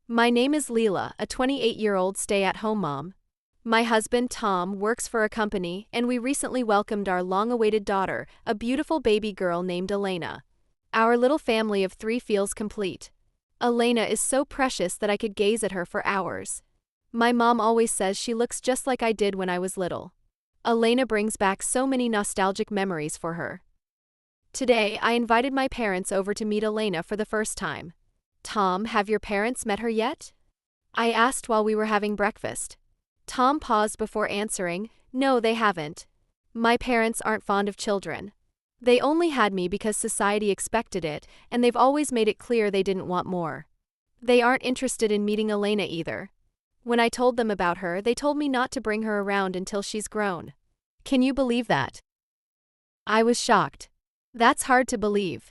My name is Leela, a 28-year-old stay-at-home mom. My husband, Tom, works for a company, and we recently welcomed our long-awaited daughter, a beautiful baby girl named Elena. Our little family of 3 feels complete. Elena is so precious that I could gaze at her for hours. My mom always says she looks just like I did when I was little. Elena brings back so many nostalgic memories for her. Today, I invited my parents over to meet Elena for the first time. Tom, have your parents met her yet? I asked while we were having breakfast. Tom paused before answering, no, they haven't. My parents aren't fond of children. They only had me because society expected it, and they've always made it clear they didn't want more. They aren't interested in meeting Elena either. When I told them about her, they told me not to bring her around until she's grown. Can you believe that? I was shocked. That's hard to believe.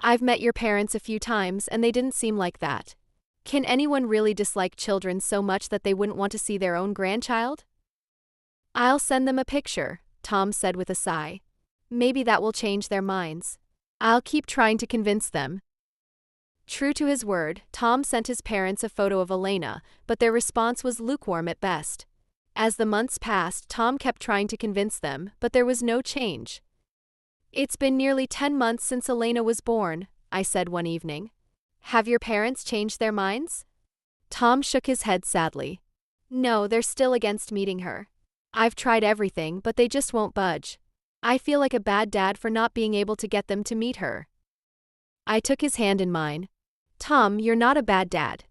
I've met your parents a few times and they didn't seem like that. Can anyone really dislike children so much that they wouldn't want to see their own grandchild? I'll send them a picture, Tom said with a sigh. Maybe that will change their minds. I'll keep trying to convince them. True to his word, Tom sent his parents a photo of Elena, but their response was lukewarm at best. As the months passed, Tom kept trying to convince them, but there was no change. It's been nearly 10 months since Elena was born, I said one evening. Have your parents changed their minds? Tom shook his head sadly. No, they're still against meeting her. I've tried everything, but they just won't budge. I feel like a bad dad for not being able to get them to meet her. I took his hand in mine. Tom, you're not a bad dad.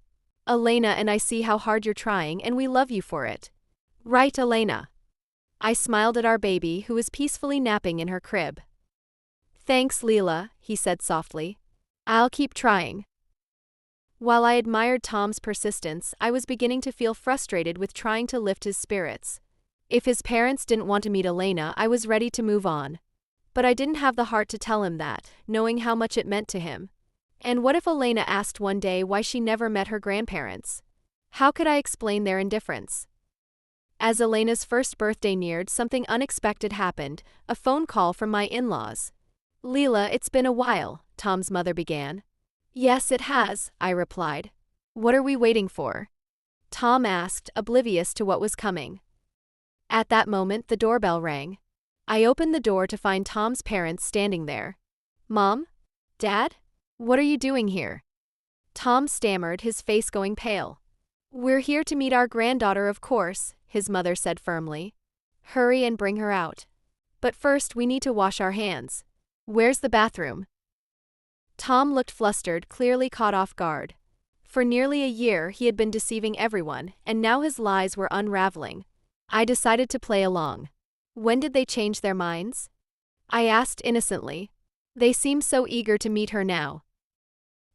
Elena and I see how hard you're trying and we love you for it. Right, Elena? I smiled at our baby who was peacefully napping in her crib. Thanks, Leela, he said softly. I'll keep trying. While I admired Tom's persistence, I was beginning to feel frustrated with trying to lift his spirits. If his parents didn't want to meet Elena, I was ready to move on. But I didn't have the heart to tell him that, knowing how much it meant to him. And what if Elena asked one day why she never met her grandparents? How could I explain their indifference? As Elena's first birthday neared, something unexpected happened, a phone call from my in-laws. Leela, it's been a while, Tom's mother began. Yes, it has, I replied. What are we waiting for? Tom asked, oblivious to what was coming. At that moment, the doorbell rang. I opened the door to find Tom's parents standing there. Mom? Dad? What are you doing here? Tom stammered, his face going pale. We're here to meet our granddaughter, of course, his mother said firmly. Hurry and bring her out. But first, we need to wash our hands. Where's the bathroom? Tom looked flustered, clearly caught off guard. For nearly a year, he had been deceiving everyone, and now his lies were unraveling. I decided to play along. When did they change their minds? I asked innocently. They seem so eager to meet her now.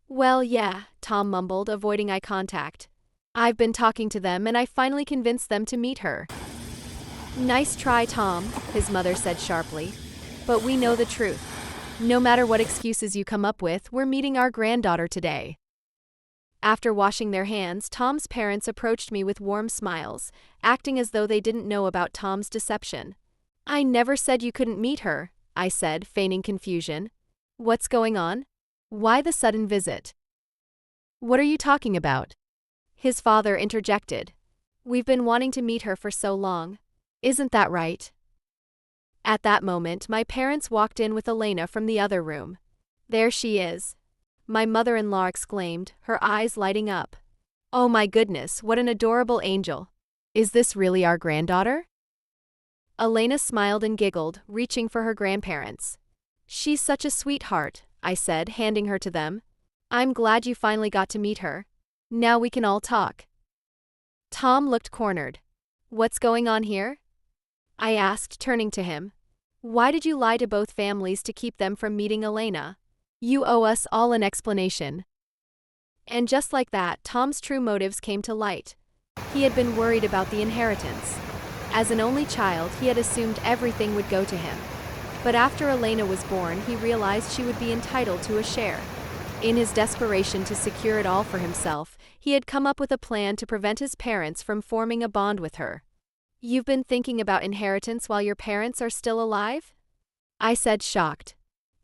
Well, yeah, Tom mumbled, avoiding eye contact. I've been talking to them and I finally convinced them to meet her. Nice try, Tom, his mother said sharply. But we know the truth. No matter what excuses you come up with, we're meeting our granddaughter today. After washing their hands, Tom's parents approached me with warm smiles, acting as though they didn't know about Tom's deception. I never said you couldn't meet her, I said, feigning confusion. What's going on? Why the sudden visit? What are you talking about? His father interjected. We've been wanting to meet her for so long. Isn't that right? At that moment, my parents walked in with Elena from the other room. There she is. My mother-in-law exclaimed, her eyes lighting up. Oh my goodness, what an adorable angel. Is this really our granddaughter? Elena smiled and giggled, reaching for her grandparents. She's such a sweetheart, I said, handing her to them. I'm glad you finally got to meet her. Now we can all talk. Tom looked cornered. What's going on here? I asked, turning to him. Why did you lie to both families to keep them from meeting Elena? You owe us all an explanation. And just like that, Tom's true motives came to light. He had been worried about the inheritance. As an only child, he had assumed everything would go to him. But after Elena was born, he realized she would be entitled to a share. In his desperation to secure it all for himself, he had come up with a plan to prevent his parents from forming a bond with her. You've been thinking about inheritance while your parents are still alive? I said, shocked.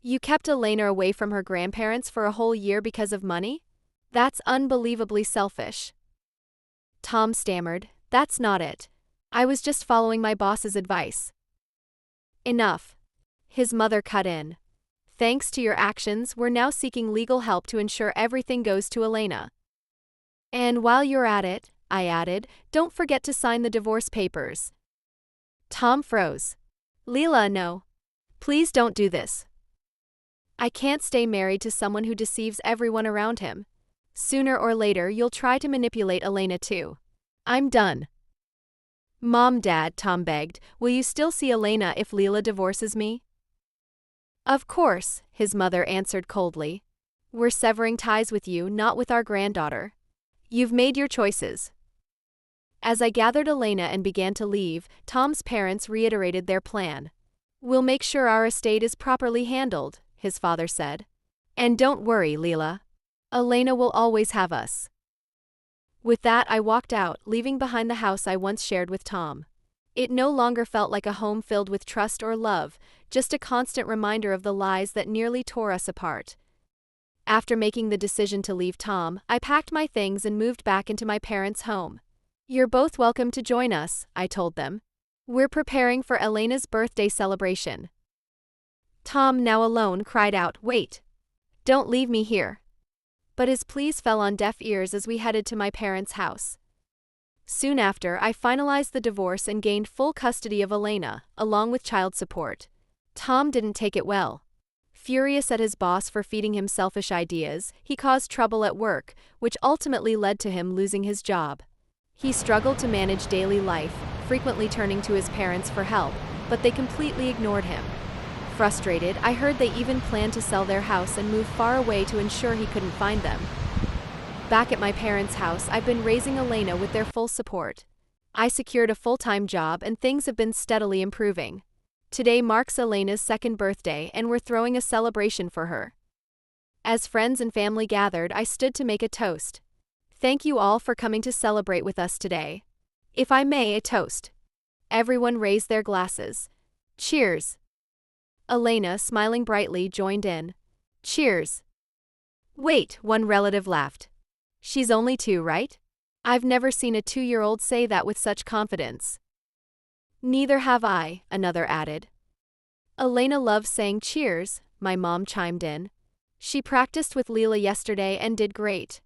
You kept Elena away from her grandparents for a whole year because of money? That's unbelievably selfish. Tom stammered, "That's not it. I was just following my boss's advice." "Enough." His mother cut in. "Thanks to your actions, we're now seeking legal help to ensure everything goes to Elena. And while you're at it," I added, "don't forget to sign the divorce papers." Tom froze. "Leela, no. Please don't do this. I can't stay married to someone who deceives everyone around him. Sooner or later, you'll try to manipulate Elena too. I'm done." "Mom, Dad," Tom begged, "will you still see Elena if Leela divorces me?" "Of course," his mother answered coldly. "We're severing ties with you, not with our granddaughter. You've made your choices." As I gathered Elena and began to leave, Tom's parents reiterated their plan. "We'll make sure our estate is properly handled," his father said. "And don't worry, Leela. Elena will always have us." With that, I walked out, leaving behind the house I once shared with Tom. It no longer felt like a home filled with trust or love, just a constant reminder of the lies that nearly tore us apart. After making the decision to leave Tom, I packed my things and moved back into my parents' home. "You're both welcome to join us," I told them. "We're preparing for Elena's birthday celebration." Tom, now alone, cried out, "Wait! Don't leave me here." But his pleas fell on deaf ears as we headed to my parents' house. Soon after, I finalized the divorce and gained full custody of Elena, along with child support. Tom didn't take it well. Furious at his boss for feeding him selfish ideas, he caused trouble at work, which ultimately led to him losing his job. He struggled to manage daily life, frequently turning to his parents for help, but they completely ignored him. Frustrated, I heard they even planned to sell their house and move far away to ensure he couldn't find them. Back at my parents' house, I've been raising Elena with their full support. I secured a full-time job and things have been steadily improving. Today marks Elena's second birthday and we're throwing a celebration for her. As friends and family gathered, I stood to make a toast. "Thank you all for coming to celebrate with us today. If I may, a toast." Everyone raised their glasses. "Cheers." Elena, smiling brightly, joined in. "Cheers." "Wait," one relative laughed. "She's only 2, right? I've never seen a 2-year-old say that with such confidence." "Neither have I," another added. "Elena loves saying cheers," my mom chimed in. "She practiced with Leela yesterday and did great."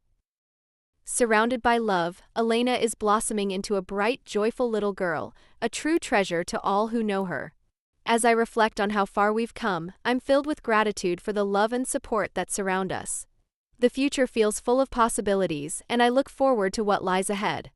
Surrounded by love, Elena is blossoming into a bright, joyful little girl, a true treasure to all who know her. As I reflect on how far we've come, I'm filled with gratitude for the love and support that surround us. The future feels full of possibilities, and I look forward to what lies ahead.